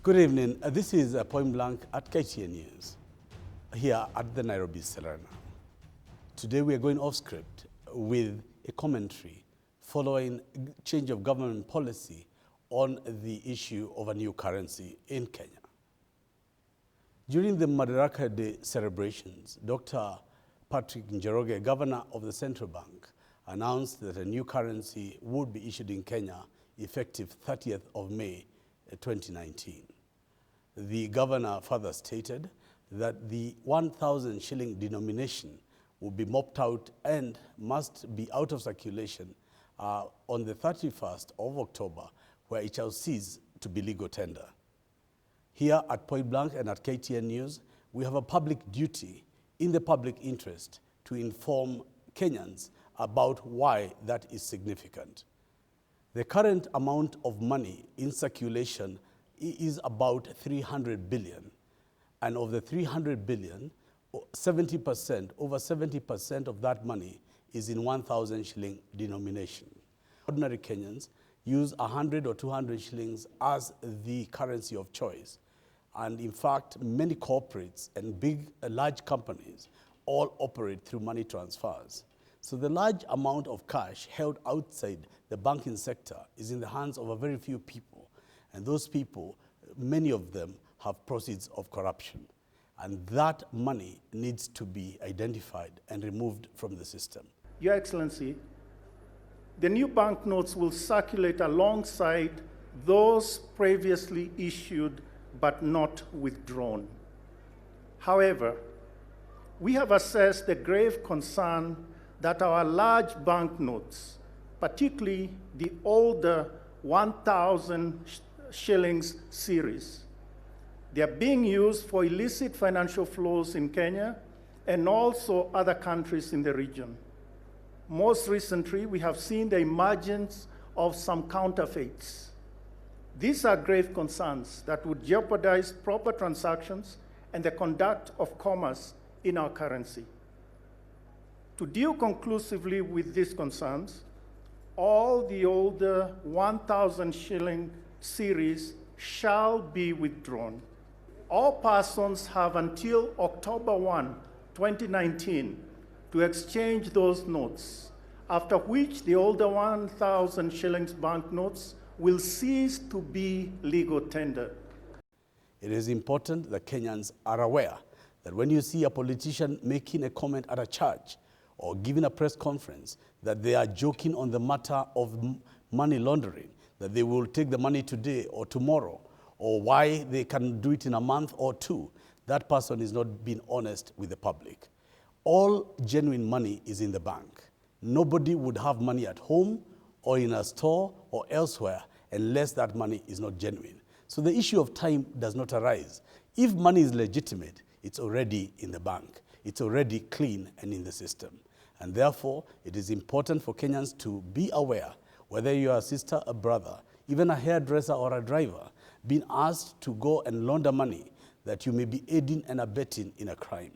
Good evening. This is Point Blank at KTNY'S, here at the Nairobi Cellar now. Today we are going off script with a commentary following change of government policy on the issue of a new currency in Kenya. During the Madaraka Day celebrations, Dr. Patrick Njoroge, governor of the central bank, announced that a new currency would be issued in Kenya effective 30th of May 2019. The governor further stated that the 1,000 shilling denomination will be mopped out and must be out of circulation on the 31st of October, where it shall cease to be legal tender. Here at Point Blank and at KTNY'S, we have a public duty in the public interest to inform Kenyans about why that is significant. The current amount of money in circulation is about 300 billion. And of the 300 billion, 70%, over 70% of that money is in 1,000 shilling denomination. Ordinary Kenyans use 100 or 200 shillings as the currency of choice. And in fact, many corporates and large companies all operate through money transfers. So the large amount of cash held outside the banking sector is in the hands of a very few people. And those people, many of them, have proceeds of corruption. And that money needs to be identified and removed from the system. Your Excellency, the new banknotes will circulate alongside those previously issued but not withdrawn. However, we have assessed the grave concern that our large banknotes, particularly the older 1,000 shillings series, they are being used for illicit financial flows in Kenya and also other countries in the region. Most recently, we have seen the emergence of some counterfeits. These are grave concerns that would jeopardize proper transactions and the conduct of commerce in our currency. To deal conclusively with these concerns, all the older 1,000 shilling series shall be withdrawn. All persons have until October 1, 2019 to exchange those notes, after which the older 1,000 shillings banknotes will cease to be legal tender. It is important that Kenyans are aware that when you see a politician making a comment at a church or giving a press conference, that they are joking on the matter of money laundering, that they will take the money today or tomorrow, or why they can do it in a month or two, that person is not being honest with the public. All genuine money is in the bank. Nobody would have money at home or in a store or elsewhere unless that money is not genuine. So the issue of time does not arise. If money is legitimate, it's already in the bank. It's already clean and in the system. And therefore, it is important for Kenyans to be aware, whether you are a sister, a brother, even a hairdresser or a driver, being asked to go and launder money, that you may be aiding and abetting in a crime.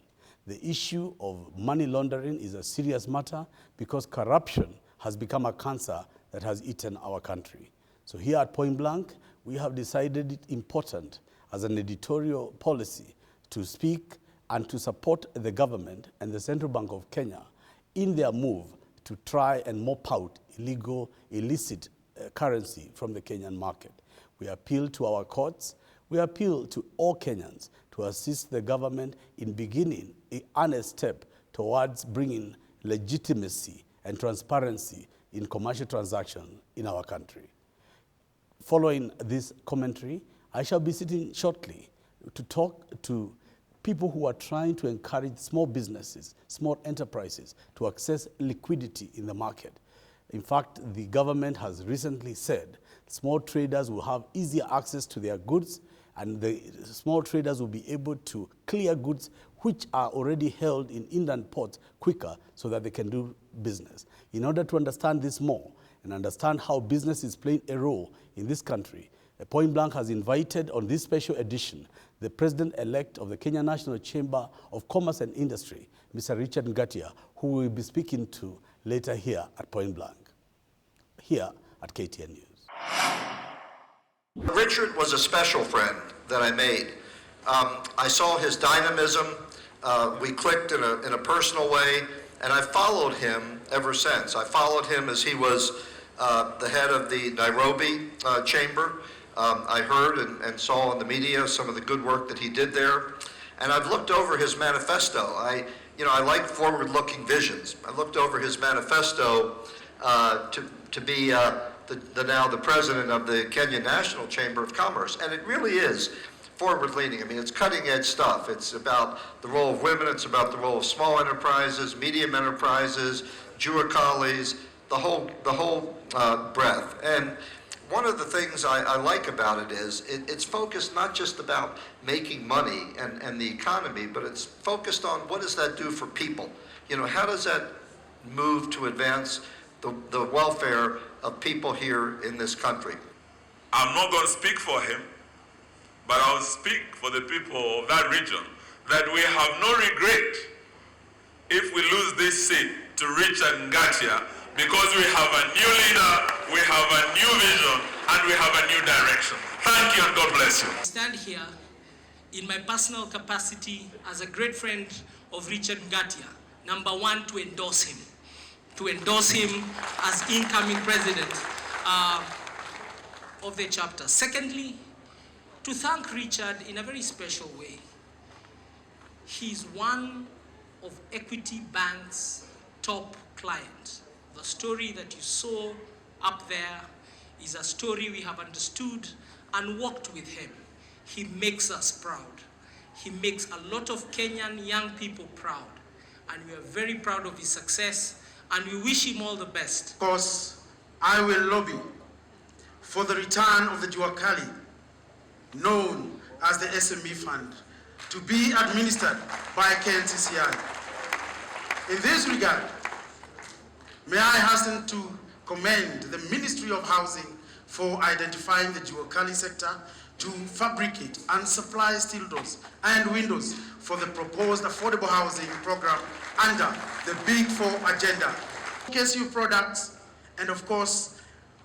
The issue of money laundering is a serious matter because corruption has become a cancer that has eaten our country. So here at Point Blank, we have decided it important as an editorial policy to speak and to support the government and the Central Bank of Kenya in their move to try and mop out illicit currency from the Kenyan market. We appeal to our courts, we appeal to all Kenyans to assist the government in beginning an honest step towards bringing legitimacy and transparency in commercial transactions in our country. Following this commentary, I shall be sitting shortly to talk to people who are trying to encourage small businesses, small enterprises to access liquidity in the market. In fact, the government has recently said small traders will have easier access to their goods, and the small traders will be able to clear goods which are already held in inland ports quicker so that they can do business. In order to understand this more and understand how business is playing a role in this country, Point Blank has invited on this special edition the President-elect of the Kenya National Chamber of Commerce and Industry, Mr. Richard NGATIA, who we'll be speaking to later here at Point Blank, here at KTNY'S. Richard was a special friend that I made. I saw his dynamism. We clicked in a personal way, and I followed him ever since. I followed him as he was the head of the Nairobi chamber. I heard and saw in the media some of the good work that he did there. And I've looked over his manifesto. I like forward-looking visions. I looked over his manifesto to be now the president of the Kenya National Chamber of Commerce. And it really is forward-leaning. I mean, it's cutting-edge stuff. It's about the role of women. It's about the role of small enterprises, medium enterprises, Juakalis, the whole breadth. And one of the things I like about it is it's focused not just about making money and the economy, but it's focused on what does that do for people? You know, how does that move to advance the welfare of people here in this country? I'm not going to speak for him, but I'll speak for the people of that region, that we have no regret if we lose this seat to Richard NGATIA, because we have a new leader, we have a new vision, and we have a new direction. Thank you and God bless you. I stand here in my personal capacity as a great friend of Richard NGATIA. Number one, to endorse him as incoming president of the chapter. Secondly, to thank Richard in a very special way. He's one of Equity Bank's top clients. The story that you saw up there is a story we have understood and worked with him. He makes us proud. He makes a lot of Kenyan young people proud. And we are very proud of his success, and we wish him all the best. Of course, I will lobby for the return of the Juakali, known as the SME Fund, to be administered by KNCCI. In this regard, may I hasten to commend the Ministry of Housing for identifying the Juakali sector to fabricate and supply steel doors and windows for the proposed affordable housing program under the Big Four agenda. KSU products, and of course,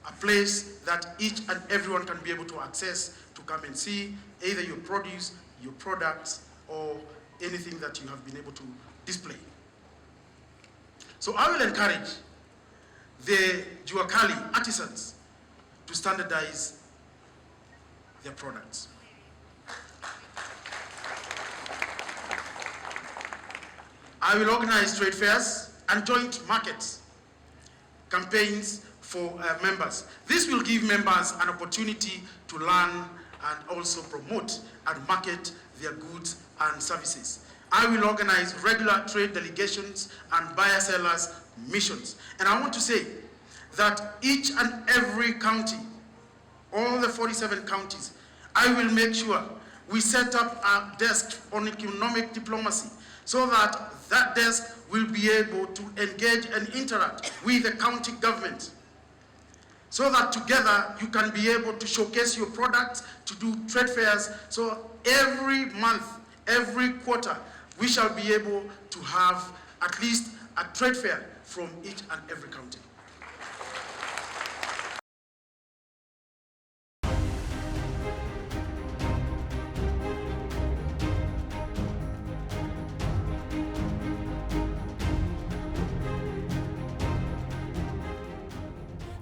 a place that each and everyone can be able to access to come and see either your produce, your products, or anything that you have been able to display. So I will encourage the Juakali artisans to standardize their products. I will organize trade fairs and joint markets, campaigns for members. This will give members an opportunity to learn and also promote and market their goods and services. I will organize regular trade delegations and buyer-sellers missions. And I want to say that each and every county, all the 47 counties, I will make sure we set up a desk on economic diplomacy so that that desk will be able to engage and interact with the county government, so that together you can be able to showcase your products, to do trade fairs. So every month, every quarter, we shall be able to have at least a trade fair from each and every county.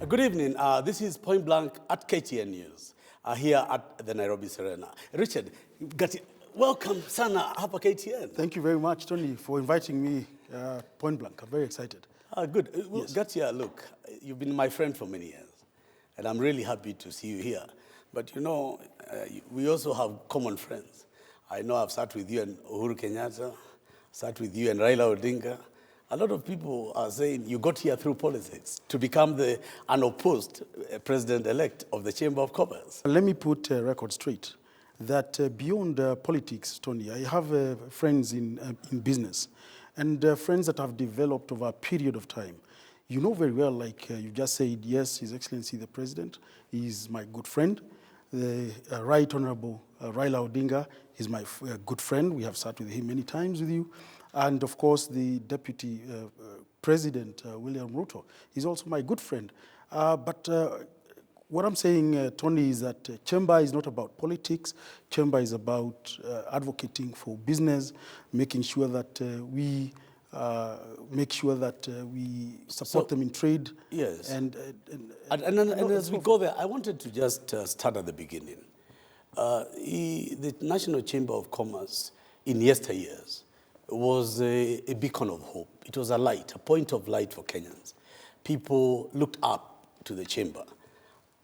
Good evening. This is Point Blank at KTN News, here at the Nairobi Serena. Richard, welcome sana hapa KTN. Thank you very much, Tony, for inviting me Point Blank. I'm very excited. Good. Well, Yes. Ngatia, look, you've been my friend for many years, and I'm really happy to see you here. But you know, we also have common friends. I know I've sat with you and Uhuru Kenyatta, sat with you and Raila Odinga. A lot of people are saying you got here through politics to become the unopposed president-elect of the Chamber of Commerce. Let me put a record straight that beyond politics, Tony, I have friends in business and friends that have developed over a period of time. You know very well, like you just said, yes, His Excellency the President is my good friend. The Right Honorable Raila Odinga is my good friend. We have sat with him many times with you. And of course, the Deputy President, William Ruto, is also my good friend. But What I'm saying, Tony, is that Chamber is not about politics. Chamber is about advocating for business, making sure that we support them in trade. Yes. And as we go there, I wanted to just start at the beginning. The National Chamber of Commerce in yesteryears was a beacon of hope. It was a light, a point of light for Kenyans. People looked up to the chamber.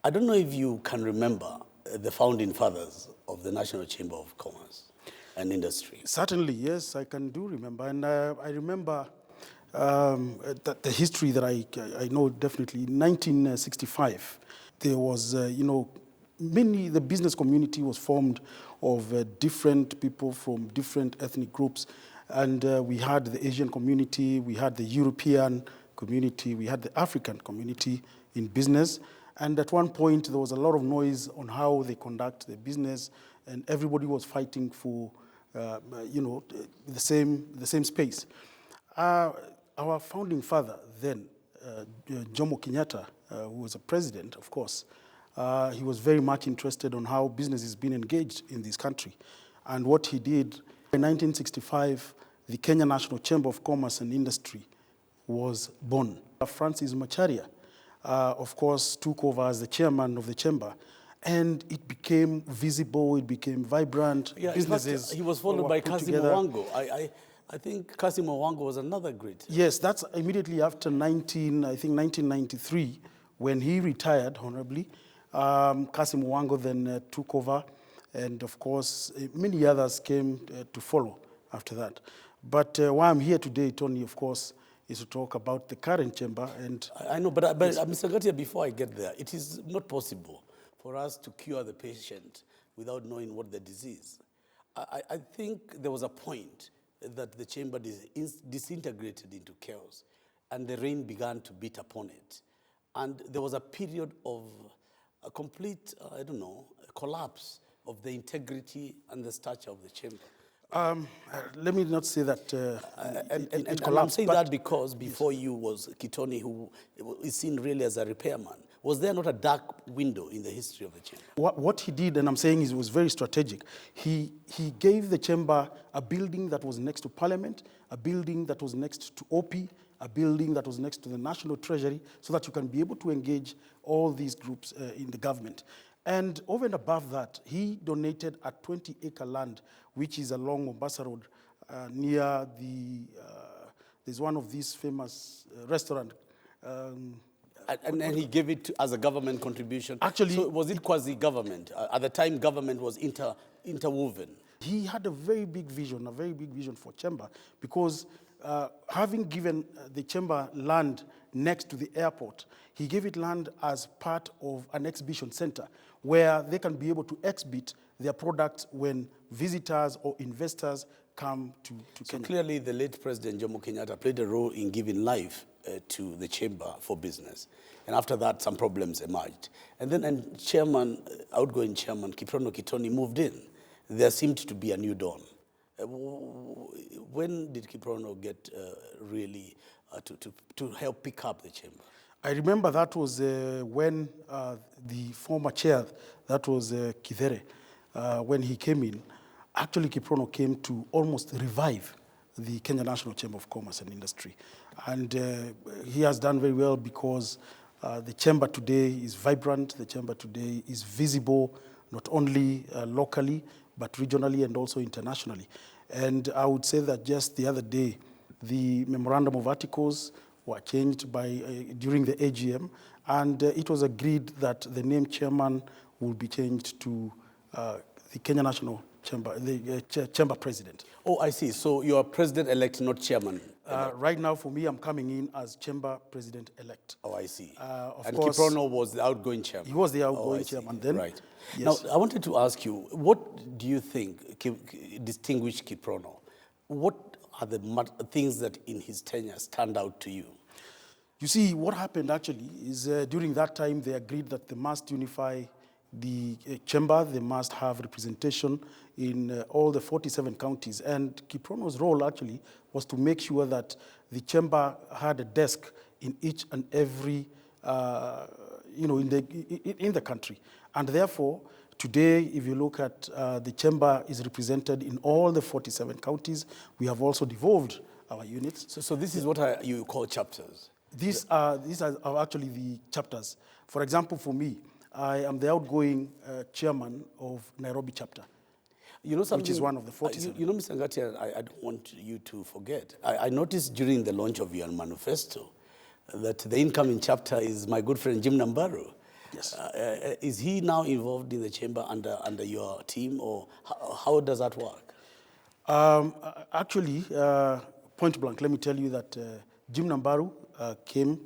I don't know if you can remember the founding fathers of the National Chamber of Commerce and Industry. Certainly, yes, I can do remember. And I remember that the history that I know definitely. In 1965, there was, the business community was formed of different people from different ethnic groups. And we had the Asian community, we had the European community, we had the African community in business. And at one point, there was a lot of noise on how they conduct their business, and everybody was fighting for, the same space. Our founding father then, Jomo Kenyatta, who was a president, of course, he was very much interested on how business is being engaged in this country. And what he did, in 1965, the Kenya National Chamber of Commerce and Industry was born. Francis Macharia, of course, took over as the chairman of the chamber, and it became visible, it became vibrant. Yeah, businesses. He was followed by Kassim Owango. I think Kassim Owango was another great. Yes, that's immediately after 1993, when he retired honorably. Kassim Owango then took over, and of course, many others came to follow after that. But why I'm here today, Tony, of course, is to talk about the current chamber. And I know, but Mr. Ngatia, before I get there, it is not possible for us to cure the patient without knowing what the disease. I think there was a point that the chamber disintegrated into chaos, and the rain began to beat upon it. And there was a period of a complete, collapse of the integrity and the stature of the chamber. Let me not say that it collapsed. I'm saying that because before you was Kittony, who is seen really as a repairman. Was there not a dark window in the history of the chamber? What he did, and I'm saying it was very strategic, he gave the chamber a building that was next to Parliament, a building that was next to OP, a building that was next to the National Treasury, so that you can be able to engage all these groups in the government. And over and above that, he donated a 20-acre land, which is along Mombasa Road, near there's one of these famous restaurants. And he gave it as a government contribution. Actually, so was it quasi-government? At the time, government was interwoven. He had a very big vision for chamber, because having given the chamber land next to the airport, he gave it land as part of an exhibition center where they can be able to exhibit their products when visitors or investors come to Kenya. Clearly, the late President Jomo Kenyatta played a role in giving life to the chamber for business. And after that, some problems emerged. And then outgoing chairman, Kiprono Kittony, moved in. There seemed to be a new dawn. When did Kiprono get really to help pick up the chamber? I remember that was when the former chair, that was Kithere, when he came in. Actually, Kiprono came to almost revive the Kenya National Chamber of Commerce and Industry. And he has done very well, because the chamber today is vibrant, the chamber today is visible, not only locally, but regionally and also internationally. And I would say that just the other day, the memorandum of articles were changed during the AGM, and it was agreed that the name chairman will be changed to the Kenya National Chamber, the chamber president. Oh, I see. So you're president-elect, not chairman. Right now, for me, I'm coming in as chamber president-elect. Oh, I see. Of and course, Kiprono was the outgoing chairman. He was the outgoing chairman then. Right. Yes. Now, I wanted to ask you, what do you think distinguished Kiprono? What are the things that in his tenure stand out to you? You see, what happened actually is during that time, they agreed that they must unify the chamber, they must have representation in all the 47 counties. And Kiprono's role actually was to make sure that the chamber had a desk in each and every in the country. And therefore, today, if you look at the chamber is represented in all the 47 counties. We have also devolved our units. So this is what you call chapters? These are actually the chapters. For example, for me, I am the outgoing chairman of Nairobi chapter, which is one of the 47. You know, Mr. NGATIA, I don't want you to forget. I noticed during the launch of your manifesto that the incoming chapter is my good friend Jim Nambaru. Yes. Is he now involved in the chamber under your team, or how does that work? Actually, point blank, let me tell you that Jim Nambaru came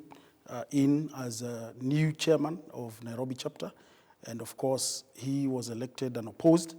in as a new chairman of Nairobi chapter, and of course he was elected and opposed,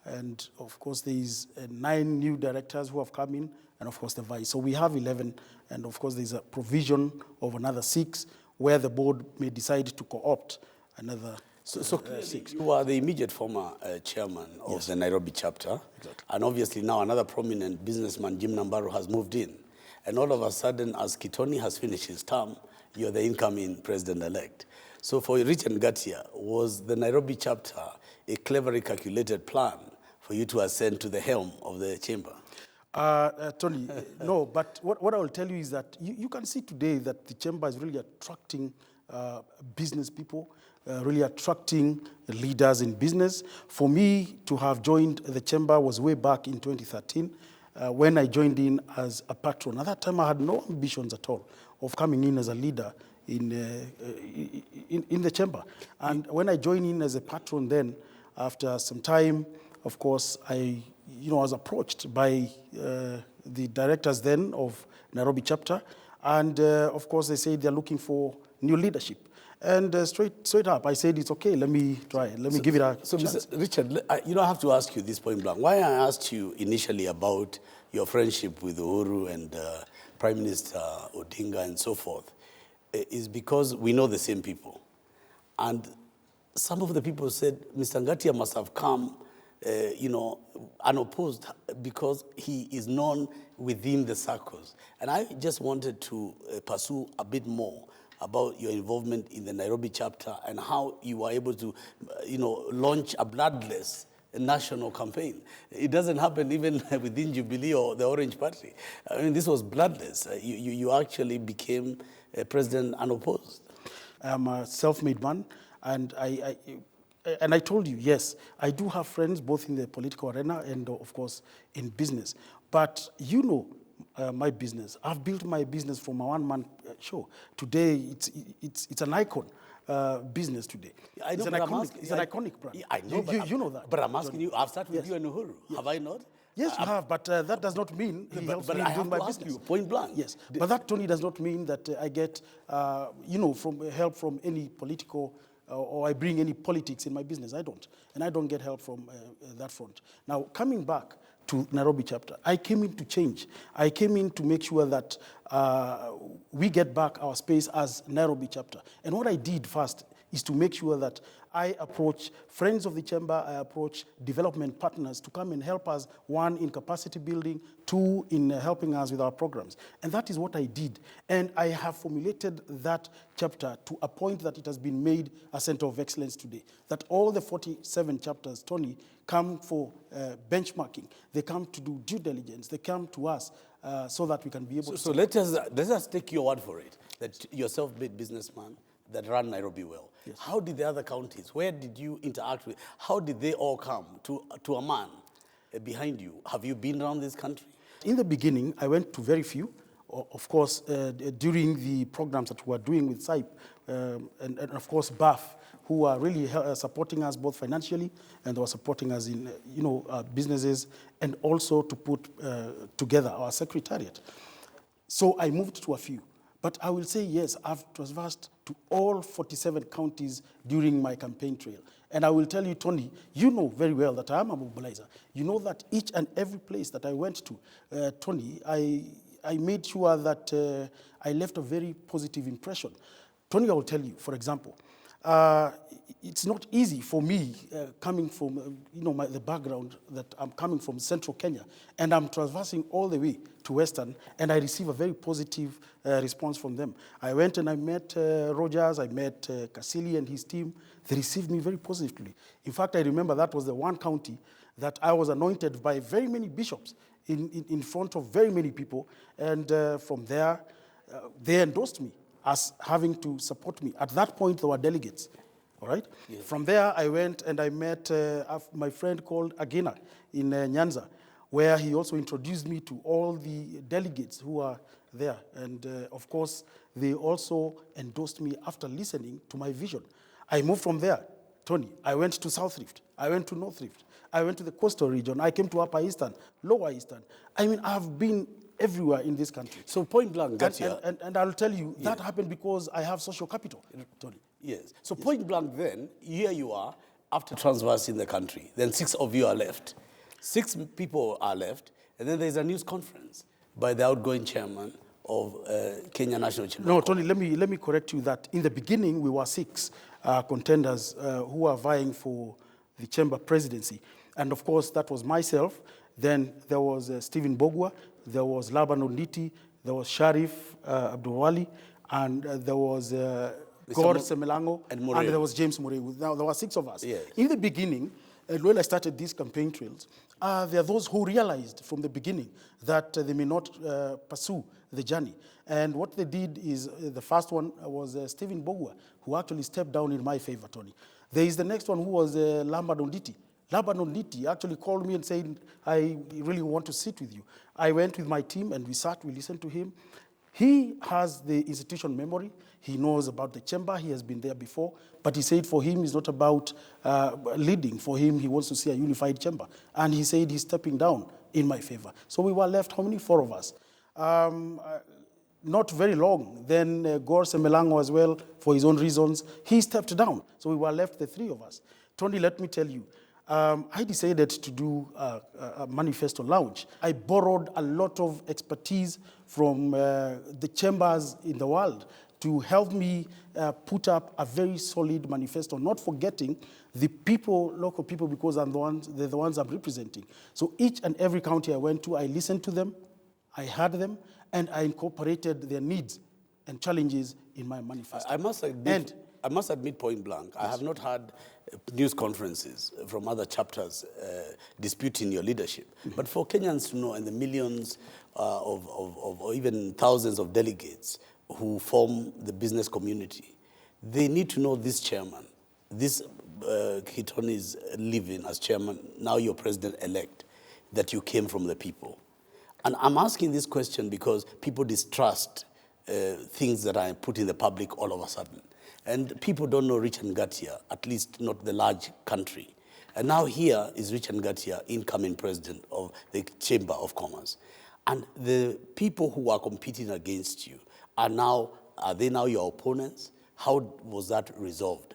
and of course there is 9 new directors who have come in, and of course the vice. So we have 11, and of course there's a provision of another 6 where the board may decide to co-opt another 6. You are the immediate former chairman of the Nairobi chapter, exactly. And obviously now another prominent businessman, Jim Nambaru, has moved in. And all of a sudden, as Kittony has finished his term, you're the incoming president-elect. So for Richard NGATIA, was the Nairobi chapter a cleverly calculated plan for you to ascend to the helm of the chamber? Tony, no, but what I will tell you is that you can see today that the chamber is really attracting business people, really attracting leaders in business. For me to have joined the chamber was way back in 2013 when I joined in as a patron. At that time, I had no ambitions at all of coming in as a leader in the chamber. And when I joined in as a patron then, after some time, of course, I was approached by the directors then of Nairobi chapter, and of course they said they're looking for new leadership. And straight up, I said, it's okay, let me try, let me give it a chance. Mr. Richard, I have to ask you this point blank. Why I asked you initially about your friendship with Uhuru and Prime Minister Odinga and so forth is because we know the same people. And some of the people said, Mr. NGATIA must have come unopposed because he is known within the circles. And I just wanted to pursue a bit more about your involvement in the Nairobi chapter and how you were able to, launch a bloodless national campaign. It doesn't happen even within Jubilee or the Orange Party. I mean, this was bloodless. You actually became president unopposed. I'm a self-made man, and I told you, yes, I do have friends both in the political arena and, of course, in business. But my business. I've built my business from a one-man show. Today, it's an icon business today. I know, it's an iconic brand. Yeah, I know, you know that. But I'm asking you, I've started with you and Uhuru. Yes. Have I not? Yes, you have, but that does not mean he helps me in doing my business. You, point blank. Yes, but that, Tony, does not mean that I get, from help from any political or I bring any politics in my business. I don't. And I don't get help from that front. Now, coming back to Nairobi chapter, I came in to change. I came in to make sure that we get back our space as Nairobi chapter. And what I did first is to make sure that I approach friends of the chamber, I approach development partners to come and help us, 1, in capacity building, 2, in helping us with our programs. And that is what I did. And I have formulated that chapter to a point that it has been made a center of excellence today. That all the 47 chapters, Tony, come for benchmarking. They come to do due diligence. They come to us so that we can be able to... So let us take your word for it, that you're a self-made businessman that ran Nairobi well. Yes. How did the other counties, where did you interact with, how did they all come to a man behind you? Have you been around this country? In the beginning, I went to very few. Of course, during the programs that we were doing with SAIP, and of course BAF, who are really supporting us both financially and they were supporting us in businesses, and also to put together our secretariat. So I moved to a few. But I will say, yes, I've traversed to all 47 counties during my campaign trail. And I will tell you, Tony, you know very well that I am a mobilizer. You know that each and every place that I went to, Tony, I made sure that I left a very positive impression. Tony, I will tell you, for example, It's not easy for me coming from, the background that I'm coming from central Kenya, and I'm traversing all the way to Western, and I receive a very positive response from them. I went and I met Rogers, I met Kasili and his team. They received me very positively. In fact, I remember that was the one county that I was anointed by very many bishops in front of very many people, and from there, they endorsed me as having to support me. At that point, there were delegates, all right? Yes. From there, I went and I met my friend called Agena in Nyanza, where he also introduced me to all the delegates who are there. And of course, they also endorsed me after listening to my vision. I moved from there, Tony. I went to South Rift. I went to North Rift. I went to the coastal region. I came to Upper Eastern, Lower Eastern. I mean, I've been everywhere in this country. So point blank, NGATIA. And I'll tell you, that happened because I have social capital, Tony. Yes. So point blank then, here you are, after traversing the country. Then 6 of you are left. 6 people are left, and then there's a news conference by the outgoing chairman of Kenya National Chamber. No, Tony, let me correct you that in the beginning, we were 6 contenders who were vying for the chamber presidency. And of course, that was myself. Then there was Stephen Bogwa, there was Laban Onditi, there was Sharif Abdulwali, and there was Gor Semelango, and there was James Murray. Now, there were 6 of us. Yes. In the beginning, and when I started these campaign trails, there are those who realized from the beginning that they may not pursue the journey. And what they did is, the first one was Stephen Bogwa, who actually stepped down in my favor, Tony. There is the next one who was Laban Onditi. Laban Onditi actually called me and said, I really want to sit with you. I went with my team and we sat, we listened to him. He has the institution memory. He knows about the chamber. He has been there before. But he said for him, it's not about leading. For him, he wants to see a unified chamber. And he said he's stepping down in my favor. So we were left, how many? 4 of us. Not very long. Then Gor Semelango as well, for his own reasons, he stepped down. So we were left, the 3 of us. Tony, let me tell you, I decided to do a manifesto launch. I borrowed a lot of expertise from the chambers in the world to help me put up a very solid manifesto, not forgetting the people, local people, because they're the ones I'm representing. So each and every county I went to, I listened to them, I heard them, and I incorporated their needs and challenges in my manifesto. I must admit point blank, yes. I have not had news conferences from other chapters disputing your leadership. Mm-hmm. But for Kenyans to know, and the millions or even thousands of delegates who form the business community, they need to know this chairman, this KITTONY'S living as chairman, now you're president-elect, that you came from the people. And I'm asking this question because people distrust things that are put in the public all of a sudden. And people don't know Richard NGATIA, at least not the large country. And now here is Richard NGATIA, incoming president of the Chamber of Commerce. And the people who are competing against you are they now your opponents? How was that resolved?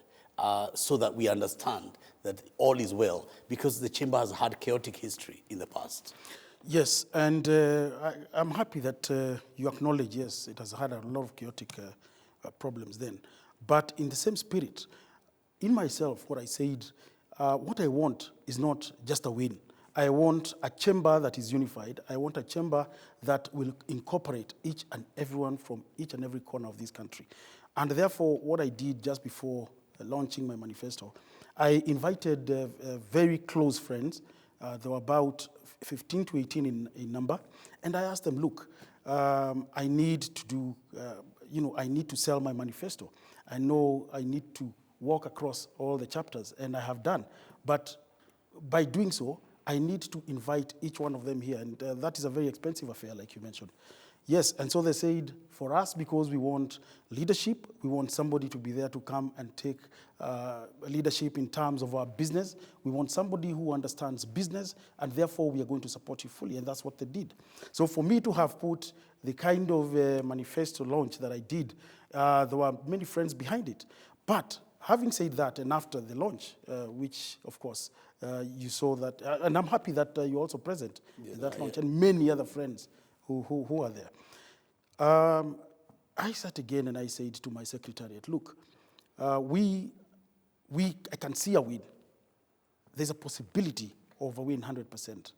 So that we understand that all is well, because the chamber has had chaotic history in the past. Yes, and I'm happy that you acknowledge, yes, it has had a lot of chaotic problems then. But in the same spirit, in myself, what I said, what I want is not just a win. I want a chamber that is unified. I want a chamber that will incorporate each and everyone from each and every corner of this country. And therefore, what I did just before launching my manifesto, I invited very close friends. There were about 15 to 18 in number. And I asked them, look, I need to do, I need to sell my manifesto. I know I need to walk across all the chapters, and I have done. But by doing so, I need to invite each one of them here, and that is a very expensive affair, like you mentioned. Yes, and so they said, for us, because we want leadership, we want somebody to be there to come and take leadership in terms of our business. We want somebody who understands business, and therefore we are going to support you fully, and that's what they did. So for me to have put the kind of manifesto launch that I did, there were many friends behind it. But having said that, and after the launch, which, of course, you saw that, and I'm happy that you're also present in that launch, and many other friends who are there. I sat again and I said to my secretariat, look, I can see a win. There's a possibility of a win 100%.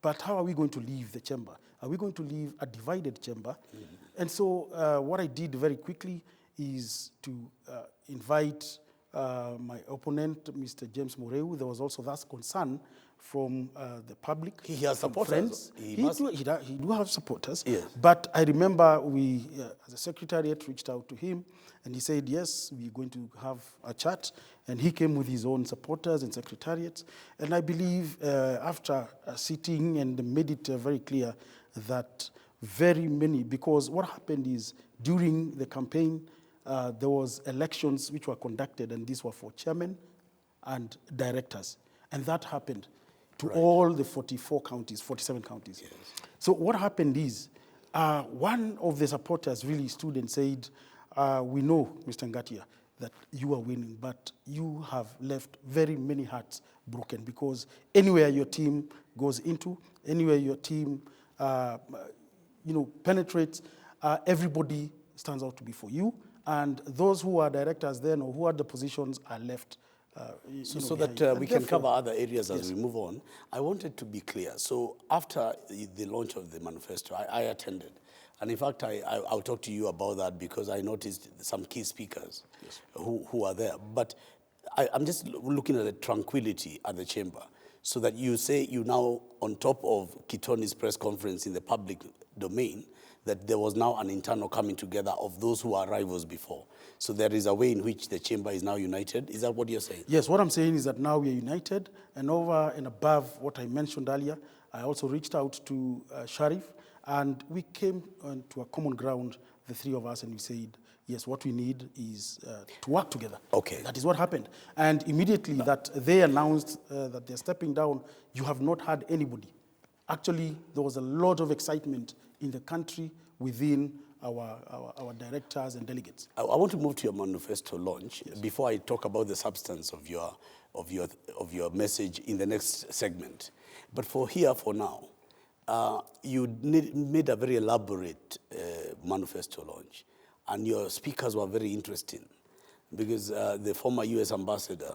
But how are we going to leave the chamber? Are we going to leave a divided chamber? And so what I did very quickly is to invite my opponent, Mr. James Moreu. There was also that concern from the public. He has from supporters. Friends. He do have supporters. Yes. But I remember we, as a secretariat, reached out to him, and he said, yes, we're going to have a chat. And he came with his own supporters and secretariats. And I believe after sitting and made it very clear that very many, because what happened is during the campaign, there was elections which were conducted, and these were for chairmen and directors. And that happened to all the 44 counties, 47 counties. Yes. So what happened is, one of the supporters really stood and said, we know, Mr. NGATIA, that you are winning, but you have left very many hearts broken, because anywhere your team goes into, anywhere your team penetrates, everybody stands out to be for you, and those who are directors then, or who are the positions, are left so that we can cover other areas as we move on. I wanted to be clear. So after the launch of the manifesto, I attended. And in fact, I'll talk to you about that, because I noticed some key speakers who are there. But I'm just looking at the tranquility at the chamber, so that you say you now, on top of KITTONY'S press conference in the public domain, that there was now an internal coming together of those who are rivals before. So there is a way in which the chamber is now united. Is that what you're saying? Yes, what I'm saying is that now we are united, and over and above what I mentioned earlier, I also reached out to Sharif, and we came to a common ground, the three of us, and we said, yes, what we need is to work together. Okay. That is what happened. And immediately that they announced that they're stepping down, you have not heard anybody. Actually, there was a lot of excitement in the country within our directors and delegates. I want to move to your manifesto launch before I talk about the substance of your message in the next segment. But for now, you made a very elaborate manifesto launch, and your speakers were very interesting, because the former U.S. ambassador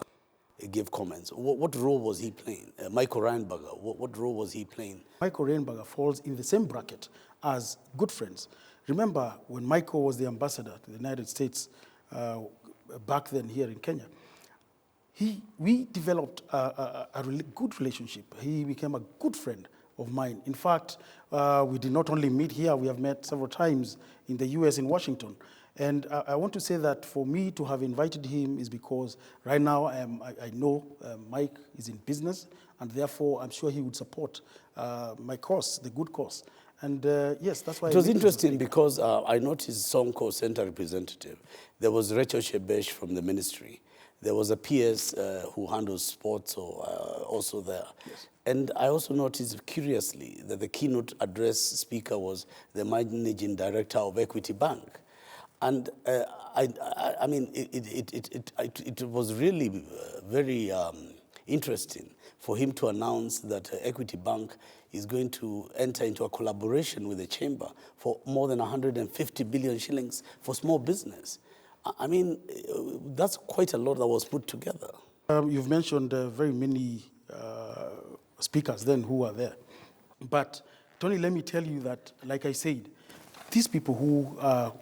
gave comments. What role was he playing? Michael Reinberger, what role was he playing? Michael Reinberger falls in the same bracket as good friends. Remember, when Michael was the ambassador to the United States back then here in Kenya, we developed a really good relationship. He became a good friend of mine. In fact, we did not only meet here, we have met several times in the US, in Washington. And I want to say that for me to have invited him is because right now I know Mike is in business, and therefore I'm sure he would support my cause, the good cause. And yes, that's why. It was interesting because I noticed Sonko Center representative. There was Rachel Shebesh from the ministry. There was a PS who handles sports also there. Yes. And I also noticed, curiously, that the keynote address speaker was the managing director of Equity Bank. And I mean, it was really very interesting for him to announce that Equity Bank is going to enter into a collaboration with the chamber for more than 150 billion shillings for small business. I mean, that's quite a lot that was put together. You've mentioned very many speakers then who were there. But Tony, let me tell you that, like I said, these people who are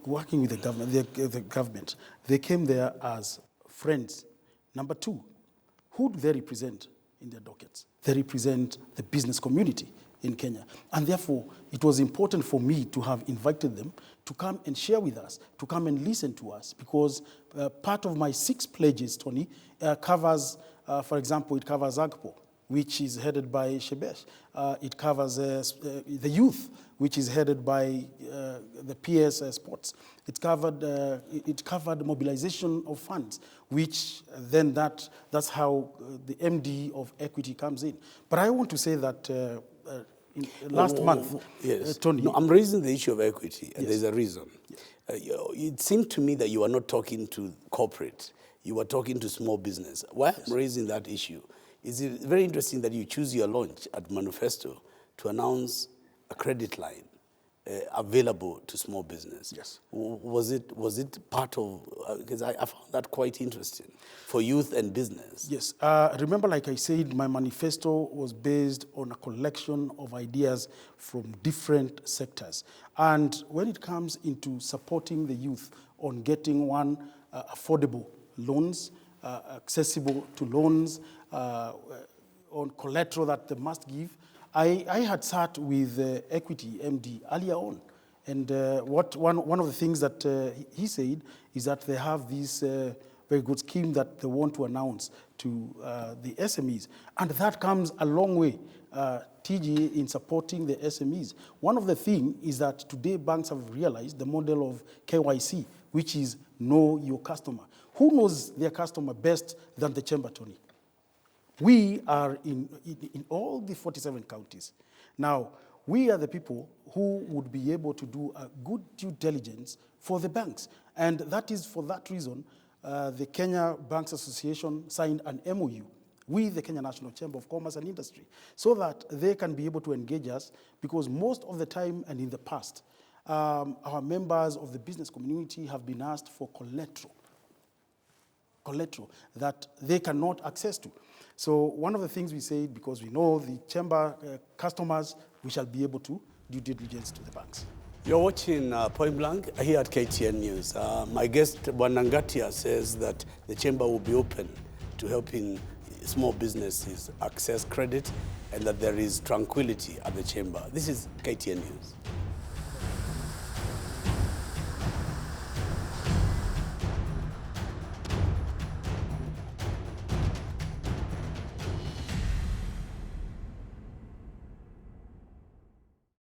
working with the government, they came there as friends. Number two, who do they represent in their dockets? They represent the business community in Kenya. And therefore, it was important for me to have invited them to come and share with us, to come and listen to us, because part of my 6 pledges, Tony, covers, for example, it covers AGPO, which is headed by Shebesh. It covers the youth, which is headed by the PS Sports. It covered mobilization of funds, which then that's how the MD of Equity comes in. But I want to say that last month, yes. Tony. No, I'm raising the issue of equity, and Yes. there's a reason. Yes. It seemed to me that you are not talking to corporate. You are talking to small business. Why I'm raising that issue is it very interesting that you choose your launch at Manifesto to announce a credit line available to small business. Yes. Was it part of, because I found that quite interesting, for youth and business? Yes. Remember, like I said, my manifesto was based on a collection of ideas from different sectors. And when it comes into supporting the youth on getting affordable loans, accessible to loans, on collateral that they must give, I had sat with Equity MD earlier on, and one of the things that he said is that they have this very good scheme that they want to announce to the SMEs, and that comes a long way, TG, in supporting the SMEs. One of the things is that today banks have realized the model of KYC, which is know your customer. Who knows their customer best than the chamber, Tony? We are in all the 47 counties. Now, we are the people who would be able to do a good due diligence for the banks. And that is for that reason, the Kenya Banks Association signed an MOU with the Kenya National Chamber of Commerce and Industry so that they can be able to engage us, because most of the time and in the past, our members of the business community have been asked for collateral that they cannot access to. So one of the things we say, because we know the chamber customers, we shall be able to do due diligence to the banks. You're watching Point Blank here at KTN News. My guest, NGATIA, says that the chamber will be open to helping small businesses access credit and that there is tranquility at the chamber. This is KTN News.